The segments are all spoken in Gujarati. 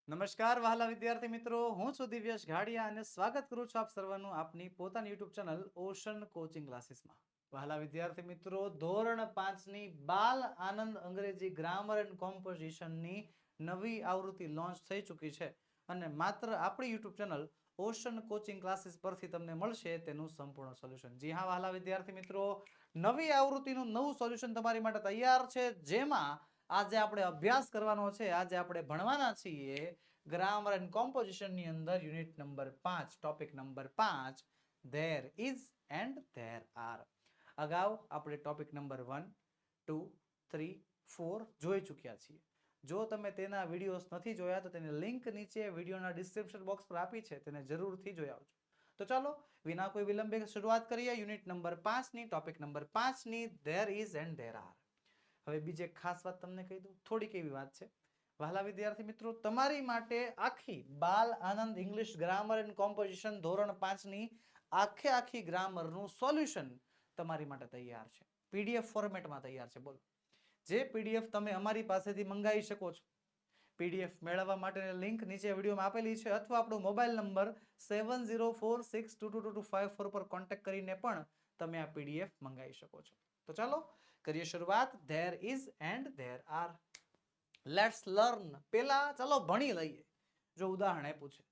નમસ્કાર વહાલા વિદ્યાર્થી મિત્રો, હું છું દિવ્યેશ ઘાડિયા અને સ્વાગત કરું છું આપ સર્વનું આપની પોતાની યુટ્યુબ ચેનલ ઓશન કોચિંગ ક્લાસીસમાં. વહાલા વિદ્યાર્થી મિત્રો, ધોરણ 5 ની બાલ આનંદ અંગ્રેજી ગ્રામર એન્ડ કોમ્પોઝિશનની નવી આવૃત્તિ લોન્ચ થઈ ચૂકી છે અને માત્ર આપણી YouTube channel ocean coaching classes પરથી તમને મળશે તેનું સંપૂર્ણ સોલ્યુશન. જી હા વહાલા વિદ્યાર્થી મિત્રો, નવી આવૃત્તિનું નવું સોલ્યુશન તમારી માટે તૈયાર છે, જેમાં આજે આપણે અભ્યાસ કરવાનો છે. આજે આપણે ભણવાના છીએ ગ્રામર એન્ડ કોમ્પોઝિશન ની અંદર unit number 5, topic number 5, there is and there are. અગાઉ આપણે ટોપિક નંબર 1, 2, 3, 4 જોઈ ચૂક્યા છીએ. જો તમે તેના વિડીયોઝ નથી જોયા તો તેની લિંક નીચે વિડીયોના ડિસ્ક્રિપ્શન બોક્સ પર આપી છે, તેને જરૂરથી જોઈ આવજો. તો ચાલો વિના કોઈ વિલંબે શરૂઆત કરીએ યુનિટ નંબર 5 ની, ટોપિક નંબર 5 ની, there is and there are. હવે બીજી એક ખાસ વાત તમને કહી દઉં, થોડીક એવી વાત છે વહાલા વિદ્યાર્થી મિત્રો, તમારી માટે આખી બાલ આનંદ ઇંગ્લિશ ગ્રામર એન્ડ કોમ્પોઝિશન ધોરણ 5 ની આખી ગ્રામરનું સોલ્યુશન તમારી માટે તૈયાર છે. પીડીએફ ફોર્મેટમાં તૈયાર છે. બોલો, જે પીડીએફ તમે અમારી પાસેથી મંગાવી શકો છો. પીડીએફ મેળવવા માટેની લિંક નીચે વિડીયોમાં આપેલી છે, અથવા આપણો મોબાઈલ નંબર 7046222254 પર કોન્ટેક્ટ કરીને પણ તમે આ પીડીએફ મંગાવી શકો છો. તો ચાલો કરીએ શરૂઆત. There is and there are. Let's learn. પેલા ચાલો ભણી લઈએ. જો ઉદાહરણ આપ્યું છે,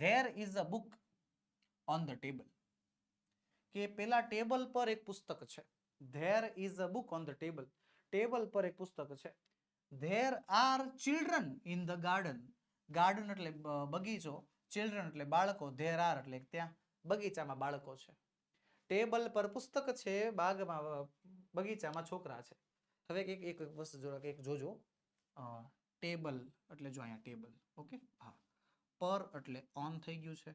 there is a book on the table. કે પેલા ટેબલ પર એક પુસ્તક છે. There is a book on the table. Table પર એક પુસ્તક છે. There are children in the garden. Garden એટલે બગીચો, ચિલ્ડ્રન એટલે બાળકો, ધેર આર એટલે ત્યાં બગીચામાં બાળકો છે. ટેબલ પર પુસ્તક છે, બાગમાં બગીચામાં છોકરા છે. હવે એક વસ્તુ જોજો, ટેબલ એટલે જો અહીંયા ટેબલ, ઓકે, હા, પર એટલે ઓન થઈ ગયું છે.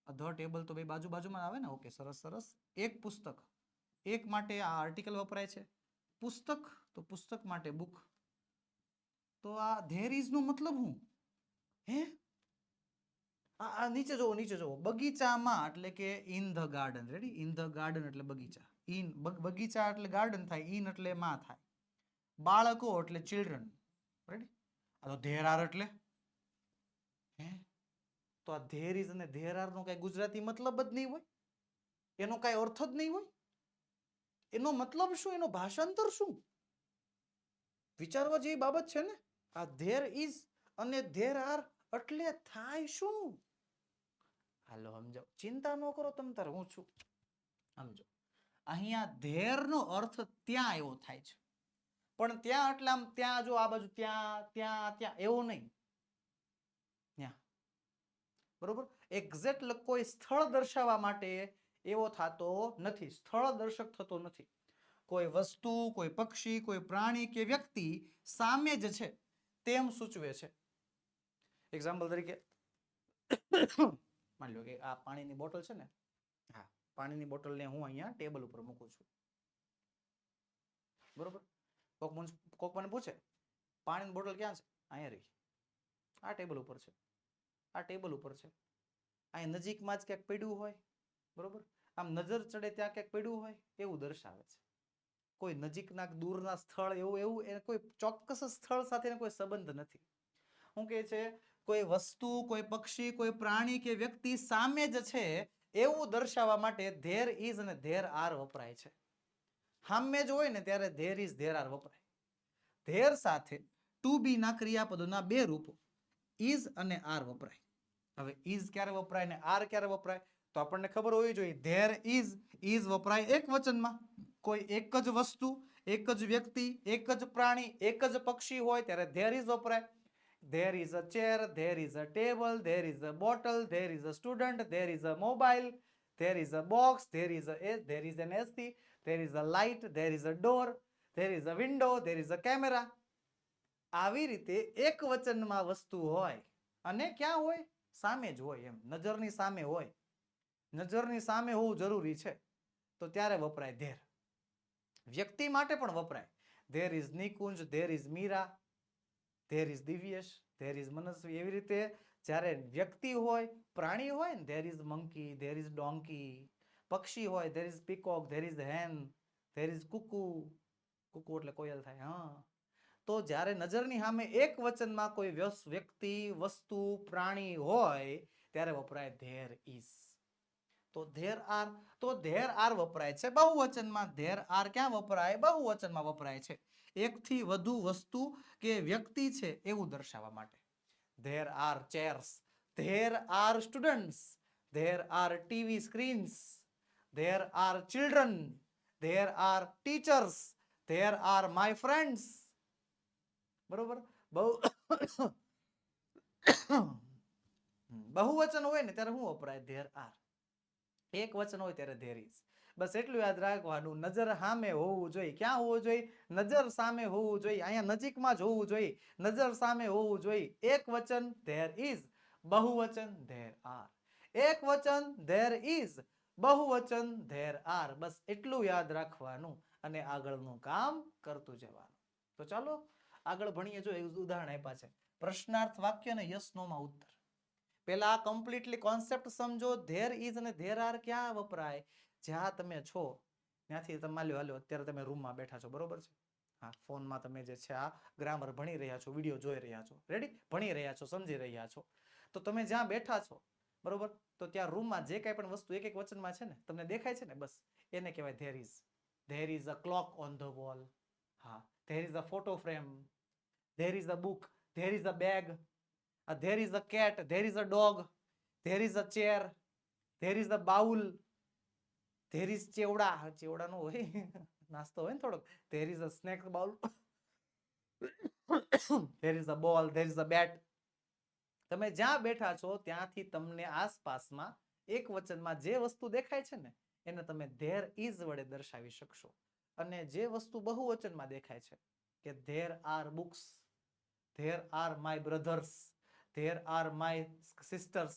ધ ટેબલ તો બે બાજુમાં આવે ને, ઓકે, સરસ સરસ. એક પુસ્તક, એક માટે આ આર્ટિકલ વપરાય છે. પુસ્તક તો પુસ્તક માટે બુક. તો આ ધેર ઇઝ નો મતલબ હું? હે, નીચે જોવો, બગીચામાં એટલે કે in the garden. Ready? In the garden એટલે બગીચા. ઇન બગીચા એટલે ગાર્ડન થાય, ઇન એટલે માં થાય. બાળકો એટલે ચિલ્ડ્રન. રેડી? આ તો ધેર આર એટલે હે, તો આ ધેર ઇઝ અને ધેર આર નો કઈ ગુજરાતી મતલબ જ નહીં હોય, એનો કઈ અર્થ જ નહીં હોય. એનો મતલબ શું? એનો ભાષાંતર શું? વિચારવા જેવી બાબત છે ને. આ ધેર ઇઝ અને ધેર આર એટલે થાય શું? હાલો સમજો, ચિંતા ન કરો તમ તાર, હું છું. સમજો, અહીંયા ધેર નો અર્થ ત્યાં એવો થાય છે, પણ ત્યાં એટલે આમ ત્યાં જો આ બાજુ ત્યાં ત્યાં ત્યાં એવું નહીં. ત્યાં બરોબર એક્ઝેક્ટ કોઈ સ્થળ દર્શાવવા માટે એવો થતો નથી, સ્થળ દર્શક થતો નથી. કોઈ વસ્તુ, કોઈ પક્ષી, કોઈ પ્રાણી કે વ્યક્તિ સામે જ છે તેમ સૂચવે છે. એક્ઝામ્પલ તરીકે માની લો કે આ પાણીની બોટલ છે ને, હા, પાણીની બોટલને હું અહીંયા ટેબલ ઉપર મૂકું છું, બરોબર. કોક મને પૂછે પાણીની બોટલ ક્યાં છે? અહીંયા રહી, આ ટેબલ ઉપર છે, આ ટેબલ ઉપર છે. અહીં નજીકમાં જ ક્યાંક પડ્યું હોય, બરોબર, આમ નજર ચડે ત્યાં ક્યાંક પડ્યું હોય એવું દર્શાવે છે. કોઈ નજીકના દૂરના સ્થળ એવું કોઈ ચોક્કસ સ્થળ સાથે કોઈ સંબંધ નથી. શું કહે છે? કોઈ વસ્તુ, કોઈ પક્ષી, કોઈ પ્રાણી કે વ્યક્તિ સામે જ છે એવું દર્શાવવા માટે ધેર ઇઝ અને ધેર આર વપરાય છે. સામે જ હોય ને ત્યારે ધેર ઇઝ ધેર આર વપરાય. ધેર સાથે ટુ બી ના ક્રિયાપદોના બે રૂપો ઇઝ અને આર વપરાય. હવે ઇઝ ક્યારે વપરાય ને આર ક્યારે વપરાય? તો આપણને ખબર હોવી જોઈએ. ધેર ઇઝ વપરાય એક વચનમાં. કોઈ એક જ વસ્તુ, એક જ વ્યક્તિ, એક જ પ્રાણી, એક જ પક્ષી હોય ત્યારે ધેર ઇઝ વપરાય. There is a chair, there is a table, there is a bottle, there is a student, there is a mobile, there is a box, there is an AC, there is a light, there is a door, there is a window, there is a camera. આવી રીતે એક વચનમાં વસ્તુ હોય અને ક્યાં હોય? સામે જ હોય, એમ નજરની સામે હોય. નજરની સામે હોવું જરૂરી છે તો ત્યારે વપરાય ધેર. વ્યક્તિ માટે પણ વપરાય. There is Nikunj, there is Meera, there is Divyesh, there is Manasvi. એવી રીતે જ્યારે વ્યક્તિ હોય, પ્રાણી હોય ને, there is monkey, there is donkey. પક્ષી હોય, there is peacock, there is hen, there is cuckoo. Cuckoo એટલે કોયલ થાય, હા. તો જ્યારે નજરની સામે એક વચનમાં કોઈ વ્યક્તિ વસ્તુ પ્રાણી હોય ત્યારે વપરાય ધેર ઇઝ. તો ધેર આર વપરાય છે બહુવચનમાં. ધેર આર ક્યાં વપરાય? બહુવચનમાં વપરાય છે. એકથી વધુ વસ્તુ કે વ્યક્તિ છે એવું દર્શાવવા માટે. There are chairs, there are students, there are TV screens, there are children, there are teachers, there are my friends. બરોબર? બહુવચન હોય ને ત્યારે શું વપરાય? There are. એક વચન હોય ત્યારે ધેર ઇઝ. બસ એટલું યાદ રાખવાનું, નજર સામે હોવું જોઈએ. ક્યાં હોવું જોઈએ? નજર સામે હોવું જોઈએ. અહીંયા નજીકમાં જ હોવું જોઈએ. નજર સામે હોવું જોઈએ. એક વચન ધેર ઇઝ, બહુવચન ધેર આર. એક વચન ધેર ઇઝ, બહુવચન ધેર આર. બસ એટલું યાદ રાખવાનું અને આગળનું કામ કરતું જવાનું. તો ચાલો આગળ ભણીએ. જો ઉદાહરણ આપ્યા છે પ્રશ્નાર્થ વાક્ય અને યસ નો માં ઉત્તર. પેલા કમ્પ્લીટલી કોન્સેપ્ટ સમજો. ધેર ઇઝ અને ધેર આર ક્યાં વપરાય? જ્યાં તમે છો ત્યાંથી તમે હાલ્યો અત્યારે તમે રૂમમાં બેઠા છો, બરોબર છે? હા, ફોનમાં તમે જે છે આ ગ્રામર ભણી રહ્યા છો, વિડીયો જોઈ રહ્યા છો, રેડી? ભણી રહ્યા છો, સમજી રહ્યા છો. તો તમે જ્યાં બેઠા છો, બરોબર, તો ત્યાં રૂમમાં જે કાંઈ પણ વસ્તુ એક એક વચનમાં છે ને તમને દેખાય છે ને, બસ એને કહેવાય there is. There is a clock on the wall. હા, there is a photo frame, there is a book, there is a bag, there is a cat, there is a dog, there is a chair, there is a bowl, there is ચેવડા. ચેવડા નો હોય, નાસ્તો હોય ને થોડોક. there is a snack bowl, there is a ball, there is a bat. તમે જ્યાં બેઠા છો ત્યાંથી તમને આસપાસમાં એક વચનમાં જે વસ્તુ દેખાય છે ને એને તમે there is વડે દર્શાવી શકશો. અને જે વસ્તુ બહુવચનમાં દેખાય છે કે there are books, there are my brothers, there are my sisters,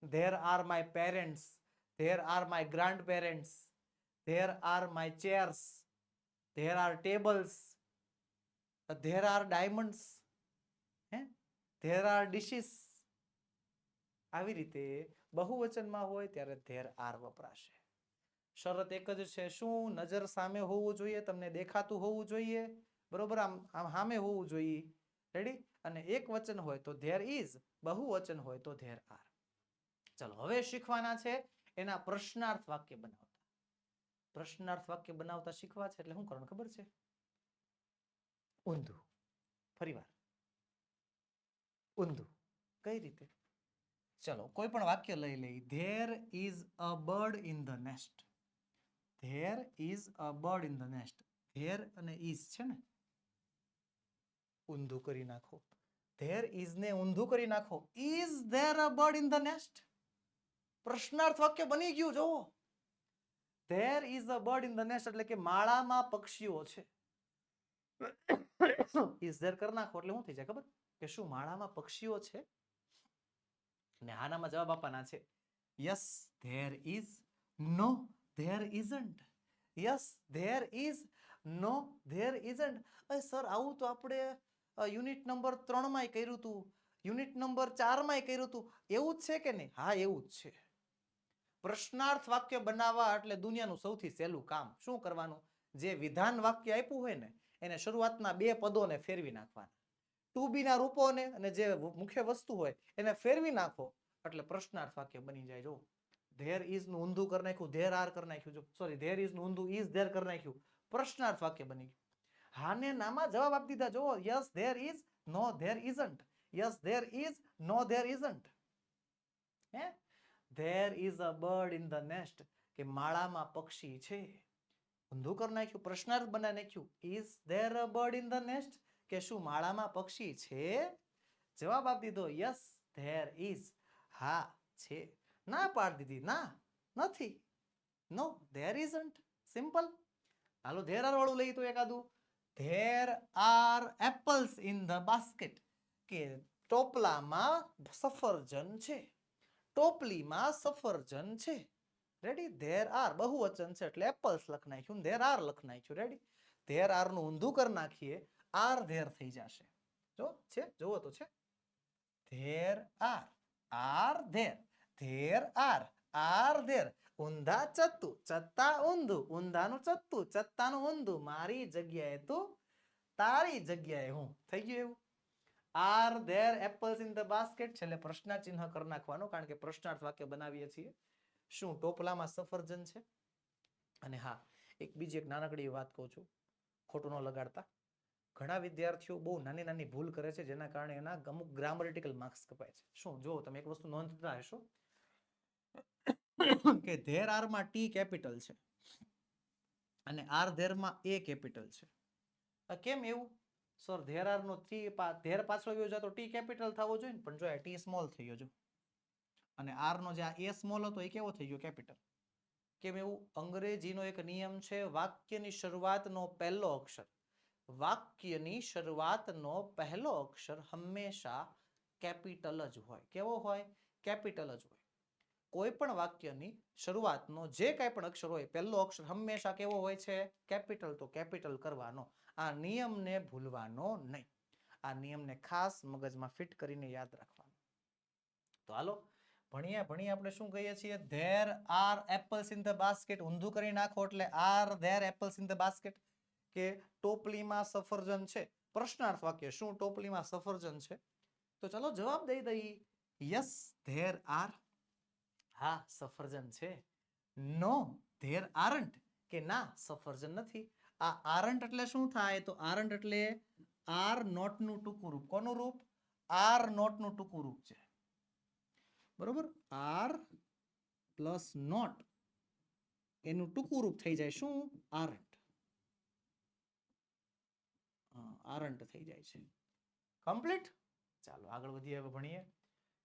there are my parents, there are my grandparents, there are my chairs, there are tables, there are diamonds, there are dishes. આવી રીતે બહુવચનમાં હોય ત્યારે there are વપરાશે. શરત એક જ છે. શું? નજર સામે હોવું જોઈએ, તમને દેખાતું હોવું જોઈએ, બરોબર? આમ સામે હોવું જોઈએ, રેડી? અને એક વચન હોય તો ધેર ઇઝ, બહુવચન હોય તો ધેર આર. ચલો હવે શીખવાના છે એના પ્રશ્નાર્થ વાક્ય બનાવતા. પ્રશ્નાર્થ વાક્ય બનાવતા શીખવા છે એટલે શું કરવાનું ખબર છે? ઊંધું. ફરીવાર ઊંધું. કઈ રીતે? ચલો કોઈ પણ વાક્ય લઈ લઈ. There is a bird in the nest. There is a bird in the nest. There અને ઇઝ છે ને ઊંધું કરી નાખો. ધેર ઇઝ ને ઊંધું કરી નાખો. Is there a bird in the nest? પ્રશ્નાર્થ વાક્ય બની ગયું. જોવો, there is a bird in the nest એટલે કે માળામાં પક્ષીઓ છે. ઇઝ ધેર કરી નાખો એટલે શું થઈ જાય ખબર? કે શું માળામાં પક્ષીઓ છે? ને આનામાં જવાબ આપવાના છે yes there is, no there isn't. Yes there is, no there isn't. Sir આવું તો આપણે યુનિટ નંબર 3 માં કર્યું હતું, યુનિટ નંબર 4 માં કર્યું હતું. એવું જ છે કે નહીં? હા, એવું જ છે. પ્રશ્નાર્થ વાક્ય બનાવવા એટલે દુનિયાનું સૌથી સહેલું કામ. શું કરવાનું? જે વિધાન વાક્ય આપ્યું હોય ને એને શરૂઆતના 2 પદોને ફેરવી નાખવાના. ટુ બી ના રૂપોને અને જે મુખ્ય વસ્તુ હોય એને ફેરવી નાખો એટલે પ્રશ્નાર્થ વાક્ય બની જાય. જો ધેર ઇઝ નું ઊંધું કરી નાખ્યું, ધેર આર કરી નાખ્યું. જો સોરી, ધેર ઇઝ નું ઊંધું ઇઝ ધેર કરી નાખ્યું. પ્રશ્નાર્થ વાક્ય બની ગયું. હાને નામાં જવાબ આપી દીધા. જો yes there is, no there isn't. Yes there is, no there isn't. હે, there is a bird in the nest કે માળામાં પક્ષી છે. ઊંધું કરી નાખ્યું, પ્રશ્નાર્થ બનાવી નાખ્યું. Is there a bird in the nest કે શું માળામાં પક્ષી છે? જવાબ આપી દીધો યસ ધેર ઇઝ. હા છે. ના પાડી દીધી, ના નથી. No there isn't. સિમ્પલ. હાલો ધેર આર વાળું લઈ તો એકાદું. There are apples in the basket કે ટોપલામાં સફરજન છે. ટોપલીમાં સફરજન છે. રેડી? ધેર આર બહુવચન છે એટલે એપલ્સ લખ નાખ્યું, ધેર આર લખ નાખ્યું. રેડી? ધેર આર નું ઊંધું કરી નાખીએ, આર ધેર થઈ જશે. જો છે, જોવો તો છે. There are, are there, there are there. ઊંધા ચત્તુ, ચત્તા ઊંધું, ઊંધાનું ચત્તુ, ચત્તાનું ઊંધું. મારી જગ્યાએ તું તારી જગ્યાએ હું. થઈ ગયું એવું? Are there apples in the basket છે એટલે પ્રશ્નાર્થ ચિહ્ન કરી નાખવાનું, કારણ કે પ્રશ્નાર્થ વાક્ય બનાવીએ છીએ. શું ટોપલામાં સફરજન છે? અને હા, બીજી એક નાનકડી વાત કહું છું, ખોટું ન લગાડતા. ઘણા વિદ્યાર્થીઓ બહુ નાની નાની ભૂલ કરે છે, જેના કારણે એના અમુક ગ્રામરેટિકલ માર્ક્સ કપાય છે. શું? જો તમે એક વસ્તુ નોંધતા હશો કે ધેર આર માં ટી કેપિટલ છે અને આર ધેર માં એ કેપિટલ છે. કેમ એવું? Sir, there are no there પાછળ ગયો તો ટી કેપિટલ થવો જોઈએ ને, પણ જો ટી સ્મોલ થઈ ગયો. અને આર નો જે એ સ્મોલ હતો એ કેવો થઈ ગયો? કેપિટલ. કેમ એવું? અંગ્રેજીનો એક નિયમ છે, વાક્યની શરૂઆતનો પહેલો અક્ષર હંમેશા કેપિટલ જ હોય. કેવો હોય? કેપિટલ જ હોય. કોઈ પણ વાક્યની શરૂઆતનો જે કાંઈ પણ અક્ષર હોય, પહેલો અક્ષર હંમેશા કેવો હોય છે? કેપિટલ. તો કેપિટલ કરવાનો. આ નિયમને ભૂલવાનો નહીં. આ નિયમને ખાસ મગજમાં ફિટ કરીને યાદ રાખવાનો. તો હાલો ભણીએ આપણે શું કહીએ છીએ? There are apples in the basket. ઊંધું કરી નાખો એટલે are there apples in the basket. કે ટોપલીમાં સફરજન છે. પ્રશ્નાર્થ વાક્ય, શું ટોપલીમાં સફરજન છે? તો ચલો જવાબ દઈ દઈએ. Yes there are. હા, સફરજન છે. નો ધેર આરન્ટ. કે ના, સફરજન નથી. આ આરન્ટ એટલે શું થાય? તો આરન્ટ એટલે આર નોટ નું ટૂંકું રૂપ. કોનું રૂપ? આર નોટ નું ટૂંકું રૂપ છે. બરોબર? આર પ્લસ નોટ એનું ટૂંકું રૂપ થઈ જાય શું? આરન્ટ. આરન્ટ થઈ જાય છે. કમ્પ્લીટ? ચાલો આગળ વધીએ, હવે ભણીએ.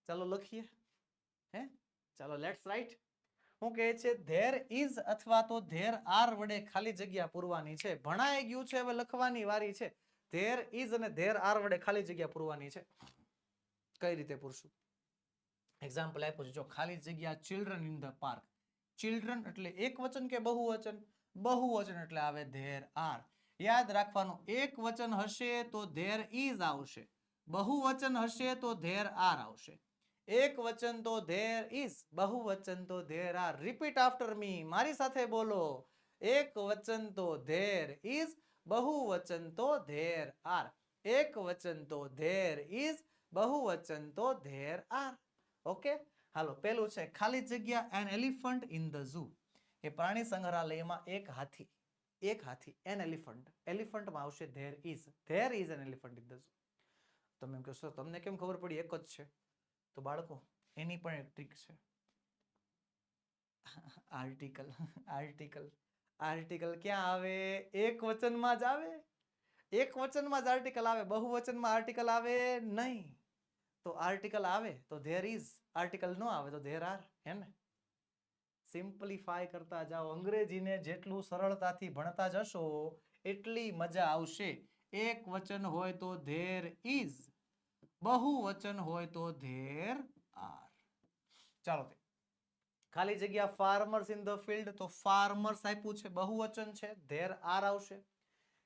ચાલો લખીએ. ચાલો લેટ્સ રાઇટ. હું કહે છે? ધેર ઇઝ અથવા તો ધેર આર વડે ખાલી જગ્યા પૂરવાની છે. ભણાઈ ગયું છે, હવે લખવાની વારી છે. ધેર ઇઝ અને ધેર આર વડે ખાલી જગ્યા પૂરવાની છે. કઈ રીતે પૂરશું? એક્ઝામ્પલ આપ્યું છે, જો ખાલી જગ્યા children in the park. Children એટલે એક વચન કે બહુવચન? બહુવચન એટલે આવે ધેર આર. યાદ રાખવાનું, એક વચન હશે તો ધેર ઇઝ આવશે, બહુવચન હશે તો ધેર આર આવશે. એક વચન તો ધેર ઇઝ, બહુવચન તો ધેર આર. રિપીટ આફ્ટર મી, મારી સાથે બોલો. એક વચન તો ધેર ઇઝ, બહુવચન તો ધેર આર. એક વચન તો ધેર ઇઝ, બહુવચન તો ધેર આર. ઓકે, હાલો પેલું છે ખાલી જગ્યા N elephant in the zoo. કે પ્રાણી સંગ્રહાલયમાં એક હાથી. એક હાથી, એન એલિફન્ટ. એલિફન્ટમાં આવશે there is. There is an elephant in the zoo. તમે એમ કહેશો તમને કેમ ખબર પડી એક જ છે? તો બાળકો એની પણ એક ટ્રીક છે. આર્ટિકલ. આર્ટિકલ. આર્ટિકલ ક્યાં આવે? એક વચનમાં જ આવે. એક વચનમાં જ આર્ટિકલ આવે, બહુવચનમાં આર્ટિકલ આવે નહીં. તો આર્ટિકલ આવે તો ધેર ઇઝ, આર્ટિકલ ન આવે તો ધેર આર. હે ને? સિમ્પલિફાય કરતા જાઓ. અંગ્રેજીને જેટલું સરળતાથી ભણતા જશો એટલી મજા આવશે. એક વચન હોય તો ધેર ઇઝ, બહુવચન હોય તો ધેર આર. ચાલો ખાલી જગ્યા ફાર્મર્સ ઇન ધ ફિલ્ડ. તો ફાર્મર્સ આપ્યું છે, બહુવચન છે, ધેર આર આવશે.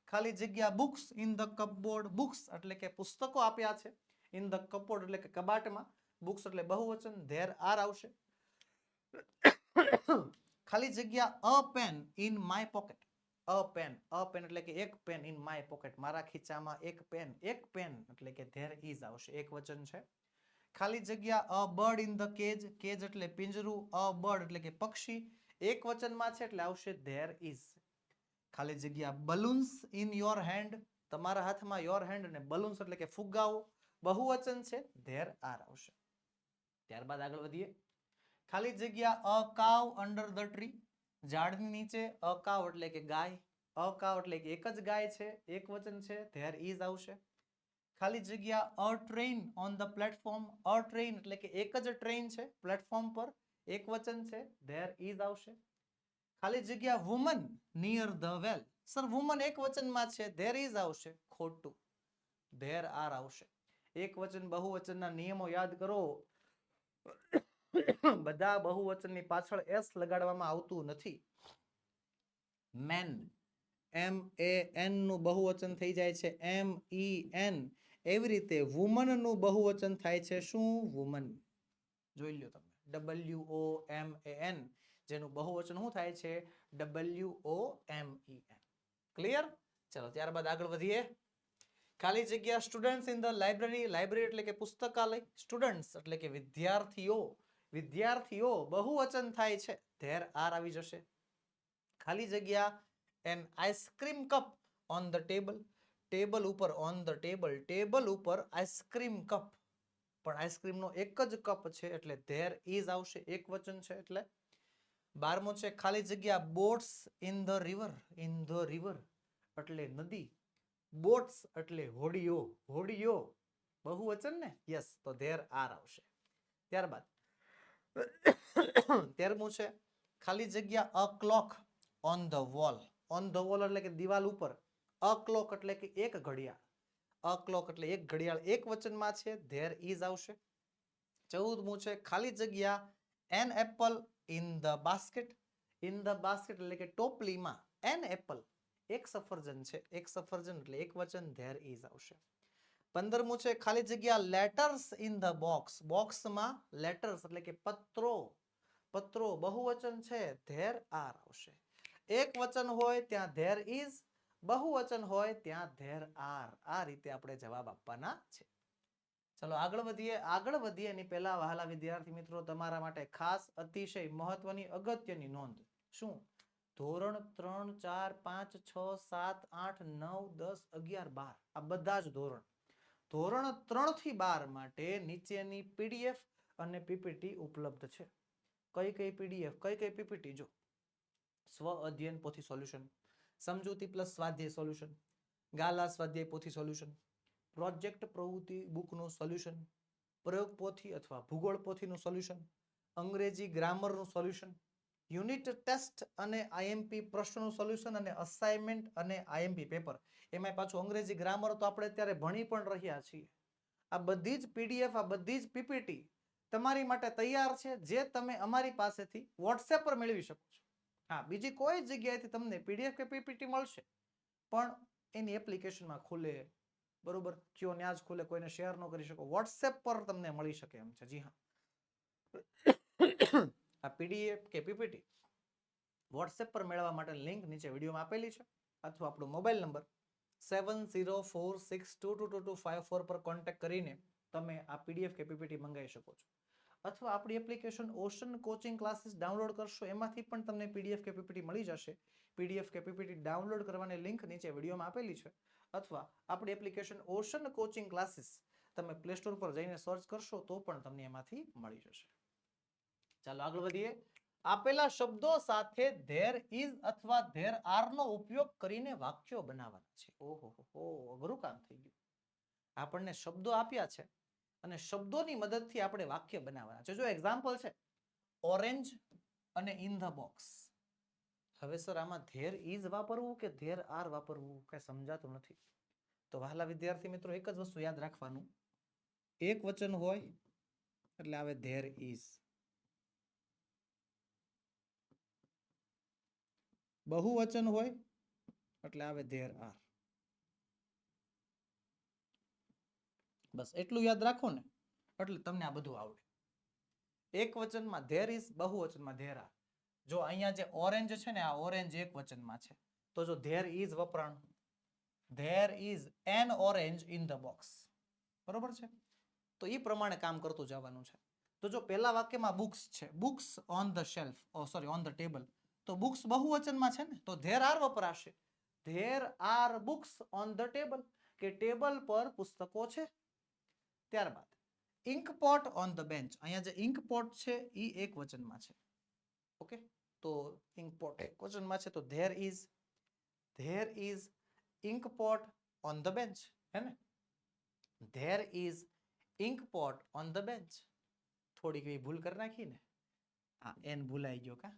ખાલી જગ્યા books in the cupboard. Books એટલે કે પુસ્તકો આપ્યા છે. ઇન ધ કપબોર્ડ એટલે કે કબાટમાં. બુક્સ એટલે બહુવચન, ધેર આર આવશે. ખાલી જગ્યા a pen in my pocket. A pen. A pen એટલે કે એક પેન ઇન માય પોકેટ. મારા ખીચામાં એક પેન. એક પેન એટલે કે ધેર ઇઝ આવશે. એક વચન છે. ખાલી જગ્યા અ bird in the cage. Cage એટલે પિંજરું. અ બર્ડ એટલે કે પક્ષી. એક વચનમાં છે એટલે આવશે ધેર ઇઝ. ખાલી જગ્યા બલૂન્સ ઇન યોર હેન્ડ. તમારા હાથમાં યોર હેન્ડ અને બલૂન્સ એટલે કે ફુગ્ગાઓ. બહુવચન છે, ધેર આર આવશે. ત્યારબાદ આગળ વધીએ. ખાલી જગ્યા અ કાવ અંડર ધ ટ્રી. ઝાડની નીચે. અ કાવ એટલે કે ગાય. અ કાવ એટલે કે એક જ ગાય છે, એક વચન છે, ધેર ઇઝ આવશે. ખાલી જગ્યા અ train on the platform. A train એટલે કે એક જ ટ્રેન છે પ્લેટફોર્મ પર, એક વચન છે, ધેર ઇઝ આવશે. ખાલી જગ્યા woman near the well. Sir woman એક વચનમાં છે, ધેર ઇઝ આવશે. ખોટું, ધેર આર આવશે. એક વચન બહુવચનના નિયમો યાદ કરો. બધા બહુવચનની પાછળ એસ લગાડવામાં આવતું નથી. મેન, MEN નું બહુવચન થઈ જાય છે MEN. એવી રીતે વુમન નું બહુવચન થાય છે શું? વુમન. જોઈ લો તમે, WOMAN. જેનું બહુવચન શું થાય છે? WOMEN. ક્લિયર? ચલો ત્યારબાદ આગળ વધીએ. ખાલી જગ્યા students in the library. Library એટલે કે પુસ્તકાલય. સ્ટુડન્ટ્સ એટલે કે વિદ્યાર્થીઓ. વિદ્યાર્થીઓ બહુવચન થાય છે, ધેર આર આવી જશે. ખાલી જગ્યા an ice cream cup on the table. Table ઉપર ઓન ધ ટેબલ. ટેબલ ઉપર આઈસ્ક્રીમ કપ. પણ આઈસ્ક્રીમનો એક જ કપ છે એટલે ધેર ઇઝ આવશે, એક વચન છે એટલે. 12મો છે ખાલી જગ્યા boats in the river. In the river એટલે નદી. બોટ્સ એટલે હોડીઓ. હોડીઓ બહુવચન ને, યસ, તો ધેર આર આવશે. ત્યારબાદ 13મું છે ખાલી જગ્યા a clock on the wall. On the wall એટલે કે દિવાલ ઉપર. અ ક્લોક એટલે કે એક ઘડિયાળ. અ ક્લોક એટલે એક ઘડિયાળ એક વચનમાં છે, ધેર ઇઝ આવશે. 14મું છે ખાલી જગ્યા an apple in the basket. In the basket એટલે કે ટોપલીમાં. એન એપલ એક સફરજન છે, એક સફરજન એટલે એક વચન, ધેર ઇઝ આવશે. 15મું છે ખાલી જગ્યા લેટર્સ ઇન ધ બોક્સ. બોક્સમાં લેટર્સ એટલે કે પત્રો. પત્રો બહુવચન છે, ધેર આર આવશે. એક વચન હોય ત્યાં ધેર ઇઝ, બહુવચન હોય ત્યાં ધેર આર. આ રીતે આપણે જવાબ આપવાના છે. ચલો આગળ વધીએ. આગળ વધીએ એની પહેલા વહાલા વિદ્યાર્થી મિત્રો તમારા માટે ખાસ અતિશય મહત્વની અગત્યની નોંધ. શું? ધોરણ 3, 4, 5, 6, 7, 8, 9, 10, 11, 12 આ બધા જ ધોરણ. ધોરણ 3 થી 12 માટે નીચેની પીડીએફ અને પીપીટી ઉપલબ્ધ છે. કઈ કઈ પીડીએફ, કઈ કઈ પીપીટી? જો સ્વ અધ્યયન પોથી સોલ્યુશન, સમજૂતી પ્લસ સ્વાધ્યાય સોલ્યુશન, ગાલા સ્વાધ્યાય પોથી સોલ્યુશન, પ્રોજેક્ટ પ્રવૃત્તિ બુકનું સોલ્યુશન, પ્રયોગ પોથી અથવા ભૂગોળ પોથીનું સોલ્યુશન, અંગ્રેજી ગ્રામરનું સોલ્યુશન, યુનિટ ટેસ્ટ અને આઈએમપી પ્રશ્નોનું સોલ્યુશન અને અસાઇનમેન્ટ અને આઈએમપી પેપર. એમાં પાછું અંગ્રેજી ગ્રામર તો આપણે અત્યારે ભણી પણ રહ્યા છીએ. આ બધી જ પીડીએફ, આ બધી જ પીપીટી તમારી માટે તૈયાર છે, જે તમે અમારી પાસેથી વોટ્સએપ પર મેળવી શકો છો. હા, બીજી કોઈ જગ્યાએથી તમને પીડીએફ કે પીપીટી મળશે પણ એની એપ્લિકેશનમાં ખુલે, બરોબર, કયો ન્યા જ ખુલે, કોઈને શેર ન કરી શકો. વોટ્સએપ પર તમને મળી શકે એમ છે. જી હા, આ પીડીએફ કે પીપીટી વોટ્સએપ પર મેળવવા માટે લિંક નીચે વિડીયોમાં આપેલી છે, અથવા આપણો મોબાઈલ નંબર 7046222254 પર કોન્ટેક્ટ કરીને તમે આ પીડીએફ કે પીપીટી મંગાવી શકો છો. અથવા આપણી application ocean coaching classes download કરશો, એમાંથી પણ તમને પીડીએફ કે પીપીટી મળી જશે. પીડીએફ કે પીપીટી ડાઉનલોડ કરવાની લિંક નીચે વિડીયોમાં આપેલી છે. અથવા આપણી એપ્લિકેશન ઓશન કોચિંગ ક્લાસીસ તમે પ્લે સ્ટોર પર જઈને સર્ચ કરશો તો પણ તમને એમાંથી મળી જશે. ચાલો આગળ વધીએ. આપેલા શબ્દો સાથે ધેર ઇઝ અથવા ધેર આર નો ઉપયોગ કરીને વાક્યો બનાવવાના છે. ઓહો, અઘરું કામ થઈ ગયું. આપણને શબ્દો આપ્યા છે અને શબ્દોની મદદથી આપણે વાક્ય બનાવવાના છે. જો એક્ઝામ્પલ છે ઓરેન્જ અને ઇન ધ બોક્સ. હવે સર આમાં ધેર ઇઝ વાપરવું કે ધેર આર વાપરવું કઈ સમજાતું નથી. તો વહાલા વિદ્યાર્થી મિત્રો એક જ વસ્તુ યાદ રાખવાનું, એક વચન હોય એટલે આવે ધેર ઇઝ, બહુવચન હોય એટલે આવે ધેર આર. બસ એટલું યાદ રાખો ને એટલે તમને આ બધું આવડે. એક વચનમાં ધેર ઇઝ, બહુવચનમાં ધેર આર. જો અહીંયા જે ઓરેન્જ છે ને, આ ઓરેન્જ એક વચનમાં છે, તો જો ધેર ઇઝ વપરાણું, there is an orange in the box, બરોબર છે? તો એ પ્રમાણે કામ કરતું જવાનું છે. તો જો પહેલા વાક્યમાં બુક્સ છે, books on the shelf, sorry on the table, તો બુક્સ બહુવચનમાં છે ને, તો ધેર આર વપરાશે. There are books on the table, કે ટેબલ પર પુસ્તકો છે. ત્યારબાદ ink pot on the bench. અહીંયા જે ઇન્ક પોટ છે એ એક વચનમાં છે. ઓકે, તો ઇન્ક પોટ એક વચનમાં છે, તો there is ink pot on the bench, હે ને? There is ink pot on the bench. થોડીક એવી ભૂલ કરી નાખી ને, હા, એન ભૂલાઈ ગયો કા?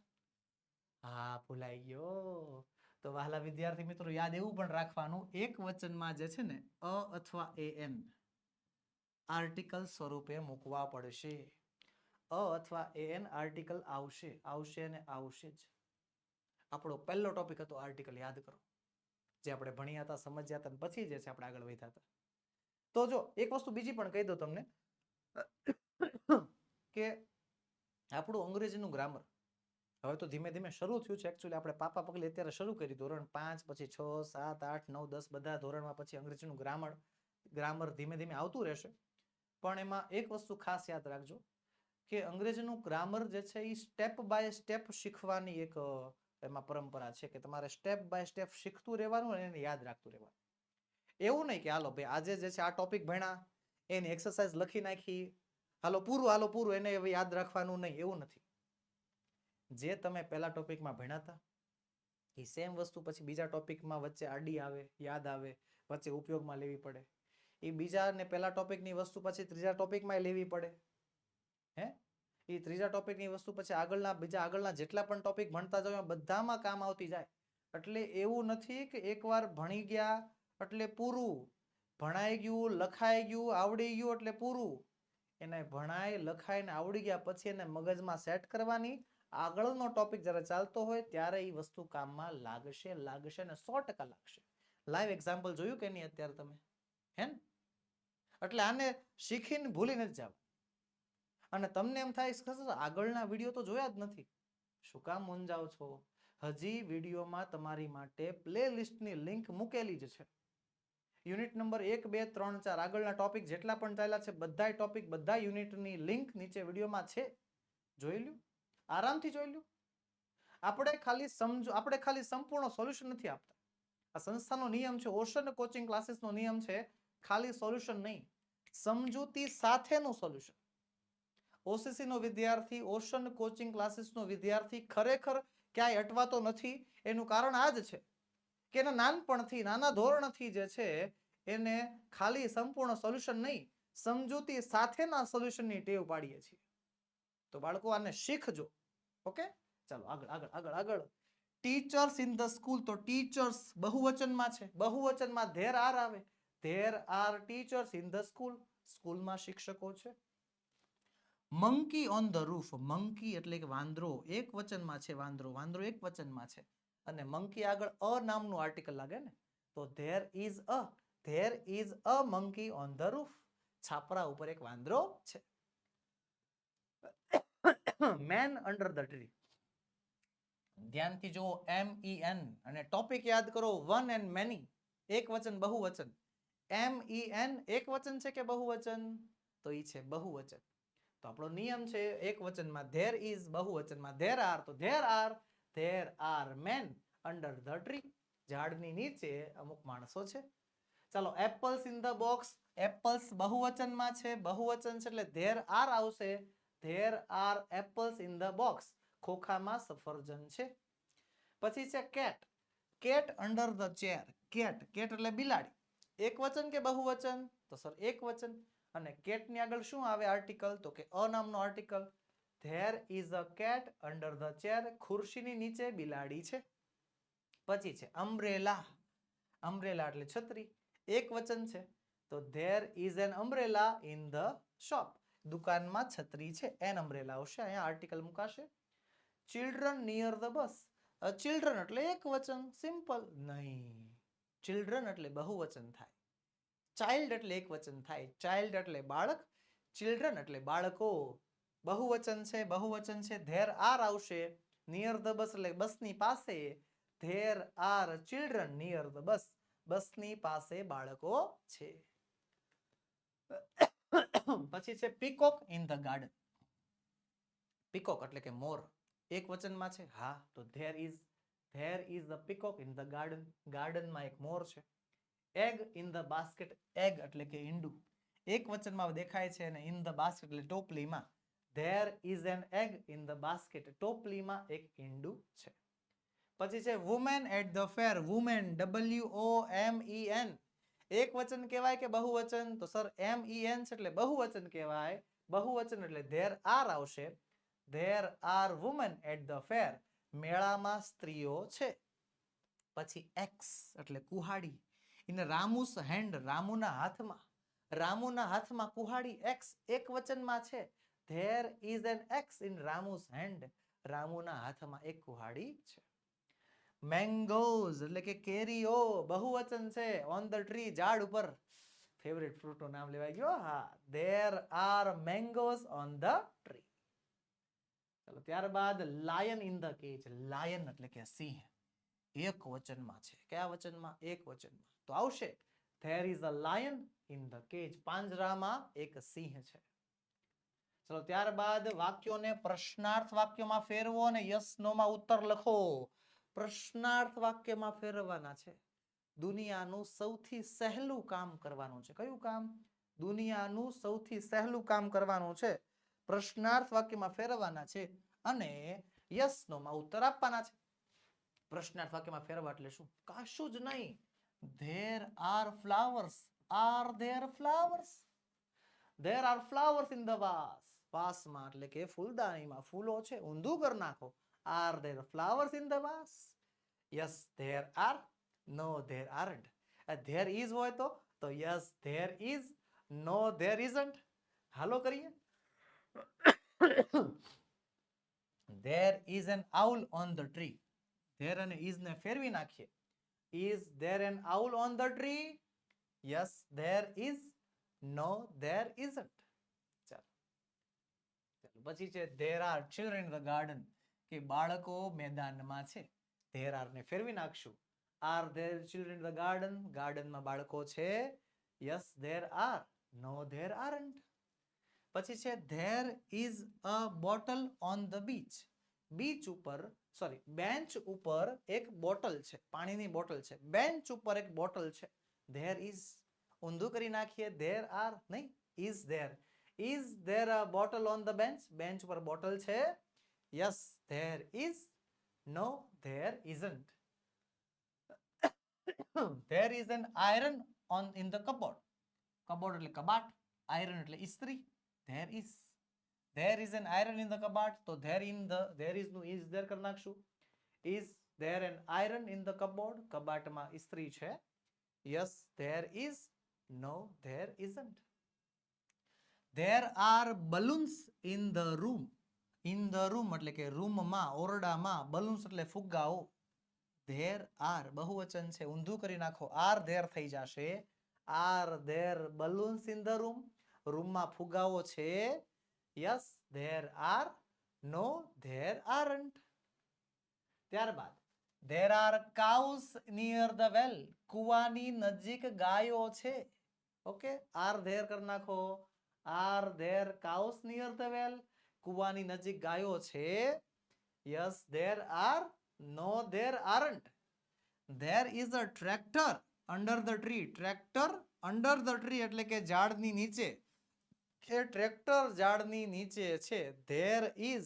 હા, ભૂલાઈ ગયો. તો વહાલા વિદ્યાર્થી મિત્રો યાદ એવું પણ રાખવાનું, એક વચનમાં જે છે ને અ અથવા એન આર્ટિકલ સ્વરૂપે મૂકવા પડશે. અ અથવા એન આર્ટિકલ આવશે, આવશે અને આવશે જ. આપણો પહેલો ટોપિક હતો આર્ટિકલ, યાદ કરો, જે આપણે ભણ્યા હતા, સમજ્યા હતા, પછી જે છે આપણે આગળ વધ્યા હતા. તો જો એક વસ્તુ બીજી પણ કહી દઉં તમને કે આપણું અંગ્રેજીનું ગ્રામર હવે તો ધીમે ધીમે શરૂ થયું છે. એકચ્યુઅલી આપણે પાપા પગલે અત્યારે શરૂ કરી, ધોરણ 5 પછી 6 7 8 9 10 બધા ધોરણમાં પછી અંગ્રેજીનું ગ્રામર ધીમે ધીમે આવતું રહેશે. પણ એમાં એક વસ્તુ ખાસ યાદ રાખજો કે અંગ્રેજીનું ગ્રામર જે છે એ સ્ટેપ બાય સ્ટેપ શીખવાની એક એમાં પરંપરા છે કે તમારે સ્ટેપ બાય સ્ટેપ શીખતું રહેવાનું અને એને યાદ રાખતું રહેવાનું. એવું નહીં કે હાલો ભાઈ આજે જે છે આ ટોપિક ભણ્યા, એની એક્સરસાઇઝ લખી નાખી, હાલો પૂરું એને હવે યાદ રાખવાનું નહીં, એવું નથી. જે તમે પહેલા ટોપિકમાં ભણ્યા હતા એ સેમ વસ્તુ પછી બીજા ટોપિકમાં વચ્ચે આડી આવે, યાદ આવે, વચ્ચે ઉપયોગમાં લેવી પડે. એ બીજા ને પહેલા ટોપિકની વસ્તુ પછી ત્રીજા ટોપિકમાં લેવી પડે. હે એ ત્રીજા ટોપિકની વસ્તુ પછી આગળના જેટલા પણ ટોપિક ભણતા જાવ બધામાં કામ આવતી જાય. એટલે એવું નથી કે એકવાર ભણી ગયા એટલે પૂરું, ભણાઈ ગયું, લખાઈ ગયું, આવડી ગયું એટલે પૂરું. એને ભણાય, લખાય ને આવડી ગયા પછી એને મગજમાં સેટ કરવાની. આગળનો ટોપિક જ્યારે ચાલતો હોય ત્યારે એ વસ્તુ કામમાં લાગશે ને 100% લાગશે. લાઈવ એક્ઝામ્પલ જોયું કે નહીં અત્યારે તમે? હે ને? એટલે આને શીખીને ભૂલી નથી જાવ. અને તમને એમ થાય આગળના વિડીયો તો જોયા જ નથી, શું કામ મૂંઝાવ છો? હજી વિડીયોમાં તમારી માટે પ્લે લિસ્ટની લિંક મૂકેલી જ છે. યુનિટ નંબર 1 2 3 4 આગળના ટોપિક જેટલા પણ ચાલ્યા છે બધાય ટોપિક બધા યુનિટની લિંક નીચે વિડીયોમાં છે. જોઈ લ્યો, આરામથી જોઈ લ્યો. આપણે ખાલી સંપૂર્ણ સોલ્યુશન નથી આપતા. આ સંસ્થાનો નિયમ છે, ઓશન કોચિંગ ક્લાસીસનો નિયમ છે, ખાલી સોલ્યુશન નહીં, સમજૂતી સાથેનું સોલ્યુશન. ઓસીસી નો વિદ્યાર્થી, ઓશન કોચિંગ ક્લાસીસનો વિદ્યાર્થી ખરેખર ક્યાંય અટવાતો નથી. એનું કારણ આ જ છે કે એના નાનપણથી, નાના ધોરણથી જે છે એને ખાલી સંપૂર્ણ સોલ્યુશન નહીં, સમજૂતી સાથેના સોલ્યુશનની ટેવ પાડીએ છીએ. તો બાળકો આને શીખજો. ઓકે, ચાલો આગળ. ટીચર્સ ઇન ધ સ્કૂલ, તો ટીચર્સ બહુવચનમાં છે, બહુવચનમાં ધેર આર આવે. There are teachers in the school, સ્કૂલમાં શિક્ષકો છે. Monkey on the roof, monkey એટલે કે વાંદરો, એક વચનમાં છે વાંદરો એક વચનમાં છે. અને મંકી આગળ અ નામનું આર્ટિકલ લાગે ને, તો there is a monkey on the roof, છાપરા ઉપર એક વાંદરો છે. મેન અંડર ધ ટ્રી, ધ્યાનથી જો, MEN, અને ટોપિક યાદ કરો, વન એન્ડ મેની, એક વચન બહુવચન. MEN એક વચન છે કે બહુવચન? તો ઈ છે બહુવચન. તો આપણો નિયમ છે એક વચનમાં ધેર ઇઝ, બહુવચનમાં ધેર આર, તો there are men under the tree, ઝાડની નીચે અમુક માણસો છે. ચાલો, apples in the box, apples બહુવચનમાં છે, બહુવચન છે એટલે ધેર આર આવશે. There are apples in the box, ખોખામાં સફરજન છે. પછી છે cat, cat under the chair, cat એટલે બિલાડી, એક વચન કે બહુવચન? તો સર એક વચન. અને કેટની આગળ શું આવે આર્ટિકલ? તો કે અ નામનો article. There is a cat under the chair, ખુરશીની નીચે બિલાડી છે. પછી છે અમ્બ્રેલા, અમ્બ્રેલા એટલે છત્રી, એક વચન છે. તો there is an umbrella in the shop, દુકાનમાં છત્રી છે, એન અમ્બ્રેલા આવશે, અહીંયા આર્ટિકલ મુકાશે. Children near the bus, children એટલે એક વચન, સિમ્પલ. નહીં, ચિલ્ડ્રન એટલે બહુવચન થાય, ચાઇલ્ડ એટલે એક વચન થાય, ચાઇલ્ડ એટલે બાળક, ચિલ્ડ્રન એટલે બાળકો. બહુવચન છે, ધેર આર આવશે. નિયર ધ બસ એટલે બસની પાસે, there are children near the bus, બસની પાસે બાળકો છે. પછી છે peacock in the garden, peacock એટલે કે મોર, એક વચનમાં છે? હા, તો there is the peacock in the garden, ગાર્ડનમાં એક મોર છે. Egg in the basket, egg એટલે કે ઈંડું, એક વચનમાં દેખાય છે, અને ઇન ધ બાસ્કેટ એટલે ટોપલીમાં. There is an egg in the basket, ટોપલીમાં એક ઈંડું છે. પછી છે women at the fair, women WOMEN, એક વચન કહેવાય કે બહુવચન? તો સર MEN છે એટલે બહુવચન કહેવાય, બહુવચન એટલે ધેર આર આવશે. There are women at the fair, મેળામાં સ્ત્રીઓ છે. પછી એક્સ એટલે કુહાડી, ઇન રામુસ હેન્ડ, રામુના હાથમાં કુહાડી, એક્સ એક વચનમાં છે. There is an axe in Ramu's hand, રામુના હાથમાં એક કુહાડી છે. મેંગોઝ એટલે કે કેરીઓ, બહુવચન છે, ઓન ધ ટ્રી, ઝાડ ઉપર. ફેવરેટ ફ્રૂટનું નામ લેવાઈ ગયો. હા, there are mangoes on the tree. ચલો ત્યારબાદ lion in the cage. Lion એટલે કે સિંહ એક વચનમાં છે. કયા વચનમાં? એક વચનમાં. તો આવશે there is a lion in the cage. પાંજરામાં એક સિંહ છે. ચલો ત્યારબાદ વાક્યોને પ્રશ્નાર્થ વાક્યમાં ફેરવો અને યસ નો માં ઉત્તર લખો. પ્રશ્નાર્થ વાક્યમાં ફેરવવાના છે. દુનિયાનું સૌથી સહેલું કામ કરવાનું છે. કયું કામ? દુનિયાનું સૌથી સહેલું કામ કરવાનું છે. પ્રશ્નાર્થ વાક્યમાં ફેરવવાના છે અને યસ નો માં ઉત્તર આપવાના છે. પ્રશ્નાર્થ વાક્યમાં ફેરવવા એટલે શું? કશું જ નહીં. there are flowers. are there flowers? there are flowers in the vase. વાસમાં એટલે કે ફૂલદાનીમાં ફૂલો છે. ઊંધું કરી નાખો. are there flowers in the vase? yes there are. no there aren't. there is હોય તો yes there is. no there isn't. હાલો કરીએ. there is an owl on the tree. there અને is ને ફેરવી નાખીએ. is there an owl on the tree? yes there is. no there isn't. ચાલો પછી છે there are children in the garden. કે બાળકો મેદાનમાં છે. there are ને ફેરવી નાખશું. are there children in the garden? ગાર્ડનમાં બાળકો છે. yes there are. no there aren't. પછી છે there is a bottle on the beach. Beach ઉપર બેન્ચ ઉપર એક બોટલ છે. પાણીની બોટલ છે. બેન્ચ ઉપર એક બોટલ છે. there is. ઊંધું કરી નાખીએ. there are નહીં. is there. is there a bottle on the bench? Bench ઉપર બોટલ છે. yes there is. no there isn't. there is an iron in the cupboard. cupboard એટલે કબાટ. iron એટલે ઇસ્ત્રી. there is. there is an iron in the cupboard. તો there is નું is there કરી નાખશું. is there an iron in the cupboard? કબાટમાં ઇસ્ત્રી છે. yes there is. no there isn't. there are balloons in the room. in the room એટલે કે રૂમમાં ઓરડામાં. balloons એટલે ફુગ્ગાઓ. there are બહુવચન છે. ઊંધું કરી નાખો. are there થઈ જશે. are there balloons in the room? રૂમમાં ફુગ્ગાઓ છે. yes there are. no there aren't. ત્યારબાદ there are cows near the well. કુવાની નજીક ગાયો છે. ઓકે are there કરી નાખો. are there cows near the well? કુવાની નજીક ગાયો છે. yes there are. no there aren't. there is a tractor under the tree. tractor under the tree એટલે કે ઝાડની નીચે. કે ટ્રેક્ટર ઝાડની નીચે છે. there is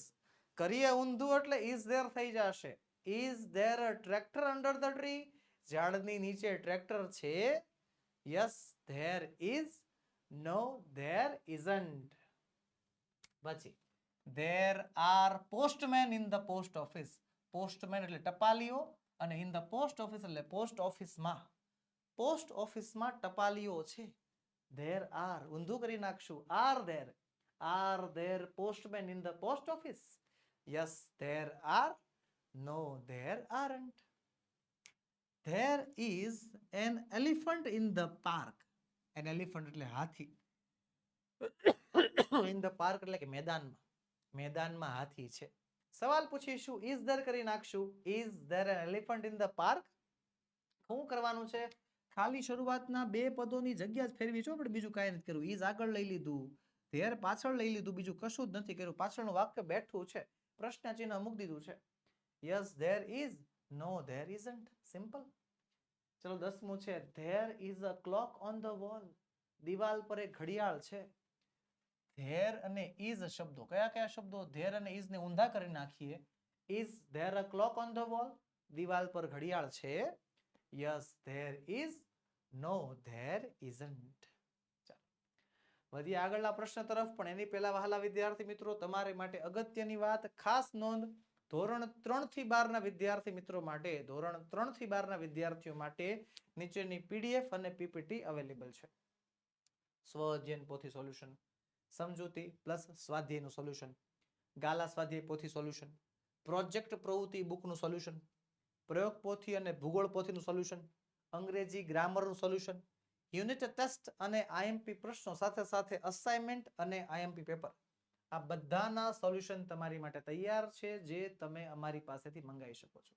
કરીએ ઊંધું એટલે is there થઈ જશે. is there a tractor under the tree? ઝાડની નીચે ટ્રેક્ટર છે. yes there is. no there isn't. પછી there are postmen in the post office. postman એટલે ટપાલીઓ અને in the post office એટલે પોસ્ટ ઓફિસમાં. પોસ્ટ ઓફિસમાં ટપાલીઓ છે. there are ઊંધું કરી નાખશું. are there postmen in the post office? yes there are. no there aren't. there is an elephant in the park. an elephant એટલે હાથી. in the park એટલે કે મેદાનમાં. મેદાનમાં હાથી છે. સવાલ પૂછીશું. is there કરી નાખશું. is there an elephant in the park? શું કરવાનું છે? ખાલી શરૂઆતના બે પદોની જગ્યા જ ફેરવી છો. પણ બીજું કાંઈ નથી કર્યું. is આગળ લઈ લીધું. there પાછળ લઈ લીધું. બીજું કશું જ નથી કર્યું. પાછળનું વાક્ય બેઠું છે. પ્રશ્ન ચિહ્ન મૂકી દીધું છે. yes there is. no there isn't. Simple. ચલો 10મું છે there is a clock on the wall. દિવાલ પર એક ઘડિયાળ છે. there અને is શબ્દો કયા કયા શબ્દો? there અને is ને ઊંધા કરી નાખીએ. is there a clock on the wall? દિવાલ પર ઘડિયાળ છે. yes there is. no there isn't. વધીએ આગળના પ્રશ્ન તરફ. પણ એની પહેલા વહાલા વિદ્યાર્થી મિત્રો તમારે માટે અગત્યની વાત, ખાસ નોંધ. ધોરણ 3 થી 12 ના વિદ્યાર્થી મિત્રો માટે, ધોરણ 3 થી 12 ના વિદ્યાર્થીઓ માટે નીચેની પીડીએફ અને પીપીટી અવેલેબલ છે. સ્વ અધ્યયન પોથી સોલ્યુશન, સમજૂતી પ્લસ સ્વાધ્યાયનું સોલ્યુશન, ગાલા સ્વાધ્યાય પોથી સોલ્યુશન, પ્રોજેક્ટ પ્રવૃત્તિ બુકનું સોલ્યુશન, પ્રયોગ પોથી અને ભૂગોળ પોથીનું સોલ્યુશન, અંગ્રેજી ગ્રામરનું સોલ્યુશન, યુનિટ ટેસ્ટ અને આઈએમપી પ્રશ્નો સાથે સાથે અસાઇનમેન્ટ અને આઈએમપી પેપર આ બધાના સોલ્યુશન તમારી માટે તૈયાર છે, જે તમે અમારી પાસેથી મંગાવી શકો છો.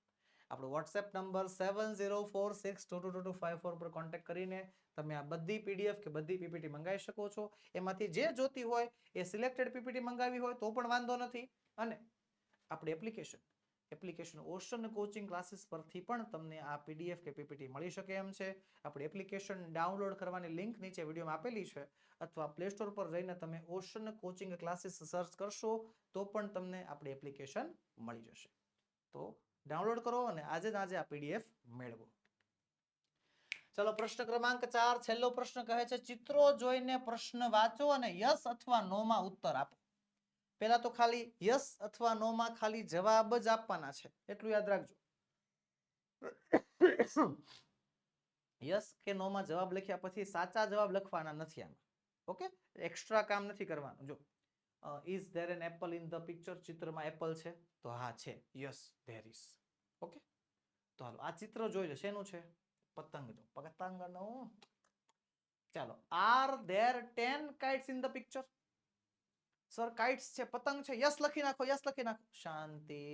આપણો વોટ્સએપ નંબર 7046222254 પર કોન્ટેક્ટ કરીને તમે આ બધી પીડીએફ કે બધી પીપીટી મંગાવી શકો છો. એમાંથી જે જોતી હોય એ સિલેક્ટેડ પીપીટી મંગાવી હોય તો પણ વાંધો નથી. અને આપણી એપ્લિકેશન ઓશન કોચિંગ ક્લાસીસ પરથી પણ તમને આ પીડીએફ કે પીપીટી મળી શકે એમ છે. આપણી એપ્લિકેશન ડાઉનલોડ કરવાની લિંક નીચે વિડીયોમાં આપેલી છે, અથવા પ્લે સ્ટોર પર જઈને તમે ઓશન કોચિંગ ક્લાસીસ સર્ચ કરશો તો પણ તમને આપણી એપ્લિકેશન મળી જશે. તો ડાઉનલોડ કરો અને આજે જ આજે આ પીડીએફ મેળવો. ચલો પ્રશ્ન ક્રમાંક 4, છેલ્લો પ્રશ્ન કહે છે ચિત્રો જોઈને પ્રશ્ન વાંચો અને યસ અથવા નો માં ઉત્તર આપો. પહેલા તો ખાલી યસ અથવા નો માં ખાલી જવાબ જ આપવાના છે, એટલું યાદ રાખજો. યસ કે નો માં જવાબ લખ્યા પછી સાચા જવાબ લખવાના નથી આમાં. ઓકે, એક્સ્ટ્રા કામ નથી કરવાનું. જો is there an apple in the picture, ચિત્રમાં એપલ છે તો હા છે, યસ ધેર ઇઝ. ઓકે, તો હાલો આ ચિત્ર જોઈ લો, શેનું છે? પતંગનું. પતંગનું. ચાલો, are there 10 kites in the picture? Sir kites છે, પતંગ છે, યસ લખી નાખો, યસ લખી નાખો. શાંતિ,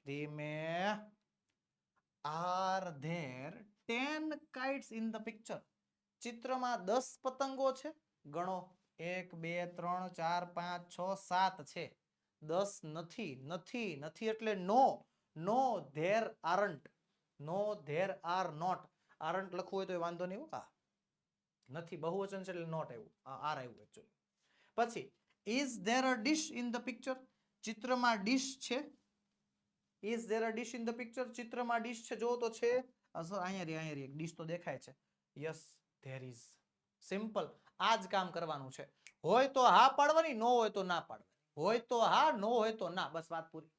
ધીમે. Are there 10 kites in the picture? ચિત્રમાં 10 પતંગો છે. ગણો, 1 2 3 4 5 6 7 છે. 10 નથી, નથી, નથી એટલે no. No there aren't. No there are not. Aren't લખવું હોય તો વાંધો નહીં. હા, નથી બહુવચન છે એટલે નોટ આવ્યું, આર આવ્યું એકચ્યુઅલી. પછી is there a dish in the picture? ચિત્રમાં ડિશ છે. Is there a dish in the picture? ચિત્રમાં ડિશ છે, જો તો છે. અહીંયા રી ડિશ તો દેખાય છે. Yes there is. સિમ્પલ, આ જ કામ કરવાનું છે. હોય તો હા પાડવાની, નો હોય તો ના પાડવાની. હોય તો હા, નો હોય તો ના, બસ વાત પૂરી.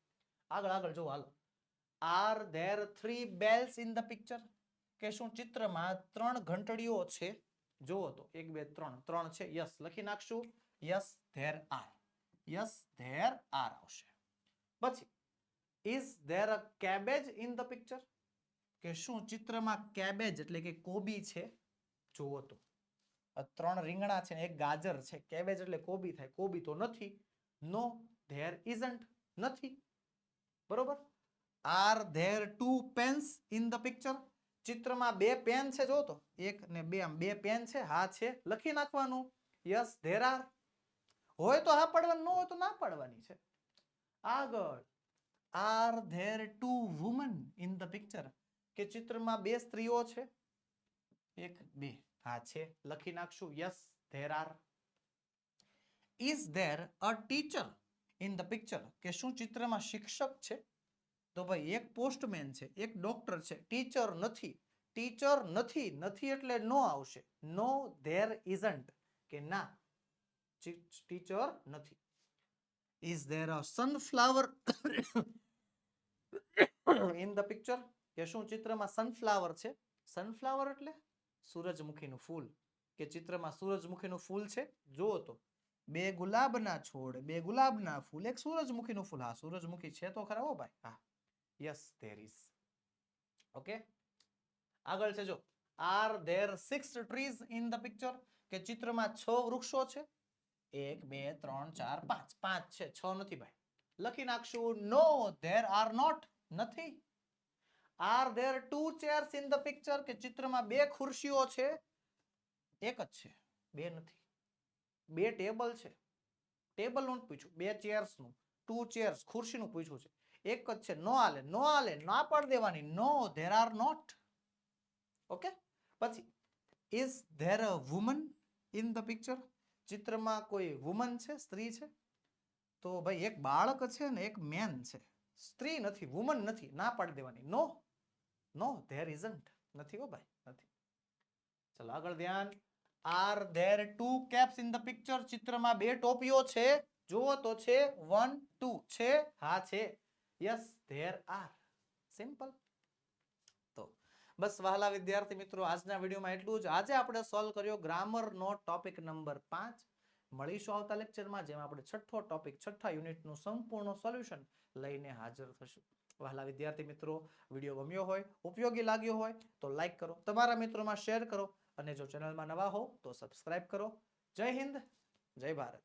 આગળ જો હાલો. Are there 3 bells in the picture? કે શું ચિત્રમાં 3 ઘંટડીઓ છે? જુઓ તો 1 2 3 3 છે. યસ લખી નાખશું. Yes there are. Yes there are આવશે. પછી is there a cabbage in the picture? કે શું ચિત્રમાં કેબેજ એટલે કે કોબી છે? જુઓ તો 3 રીંગણા છે, એક ગાજર છે. કેબેજ એટલે કોબી થાય, કોબી તો નથી. No there isn't. નથી. બરોબર. Are there 2 pens in the picture? ચિત્રમાં 2 પેન છે, જો તો 1 ને 2, આમ 2 પેન છે. હા છે, લખી નાખવાનું. Yes there are. હોય તો હા પાડવાનું, ન હોય તો ના પાડવાની છે. આગળ, are there 2 women in the picture? કે ચિત્રમાં 2 સ્ત્રીઓ છે? 1 2, હા છે, લખી નાખશું. Yes there are. Is there a teacher in the picture? કે શું ચિત્રમાં શિક્ષક છે? તો ભાઈ એક પોસ્ટમેન છે, એક ડોક્ટર છે. ટીચર નથી. ટીચર નથી, નથી એટલે નો આવશે. નો ધેર ઇઝન્ટ. કે ના, ટીચર નથી. Is there a sunflower in the picture? કે શું ચિત્રમાં સનફ્લાવર છે? સનફ્લાવર એટલે સૂરજમુખીનું ફૂલ. કે ચિત્રમાં સૂરજમુખીનું ફૂલ છે? જુઓ તો 2 ગુલાબના છોડ, 2 ગુલાબના ફૂલ, એક સૂરજમુખીનું ફૂલ. હા, સૂરજમુખી છે તો ખરા હો ભાઈ. હા, યસ ધેર ઇઝ. ઓકે, આગળ છે જો. Are there 6 trees in the picture? કે ચિત્રમાં 6 વૃક્ષો છે? 1 2 3 4 5, 5 છે, 6 નથી ભાઈ. લખી નાખશું. નો ધેર આર નોટ. નથી. Are there 2 chairs in the picture? કે ચિત્રમાં 2 ખુરશીઓ છે? એક જ છે, 2 નથી. 2 ટેબલ છે? ટેબલ નું પૂછ્યું, 2 chairs નું. 2 chairs ખુરશીનું પૂછ્યું છે. એક જ છે, નો આલે, નો આલે, ના પાડી દેવાની. નો ધેર આર નોટ. ઓકે, પછી is there a woman in the picture? ચિત્રમાં કોઈ વુમન છે, સ્ત્રી છે? તો ભાઈ એક બાળક છે ને એક મેન છે. સ્ત્રી નથી, વુમન નથી, ના પાડી દેવાની. નો, નો ધેર ઇઝન્ટ. નથી હો ભાઈ, નથી. ચલો આગળ ધ્યાન. Are there 2 caps in the picture? ચિત્રમાં 2 ટોપીઓ છે? જુઓ તો છે. 1 2 છે? હા છે. Yes there are. સિમ્પલ. તો બસ વહાલા વિદ્યાર્થી મિત્રો, આજના વિડીયોમાં એટલું જ. આજે આપણે સોલ્વ કર્યો ગ્રામરનો ટોપિક નંબર 5. મળીશું આવતા લેક્ચરમાં, જેમાં આપણે છઠ્ઠો ટોપિક, છઠ્ઠા યુનિટનું સંપૂર્ણ સોલ્યુશન લઈને હાજર થશું. વહાલા વિદ્યાર્થી મિત્રો, વિડીયો ગમ્યો હોય, ઉપયોગી લાગ્યો હોય તો લાઈક કરો, તમારા મિત્રોમાં શેર કરો, અને જો ચેનલમાં નવા હો તો સબસ્ક્રાઇબ કરો. જય હિન્દ, જય ભારત.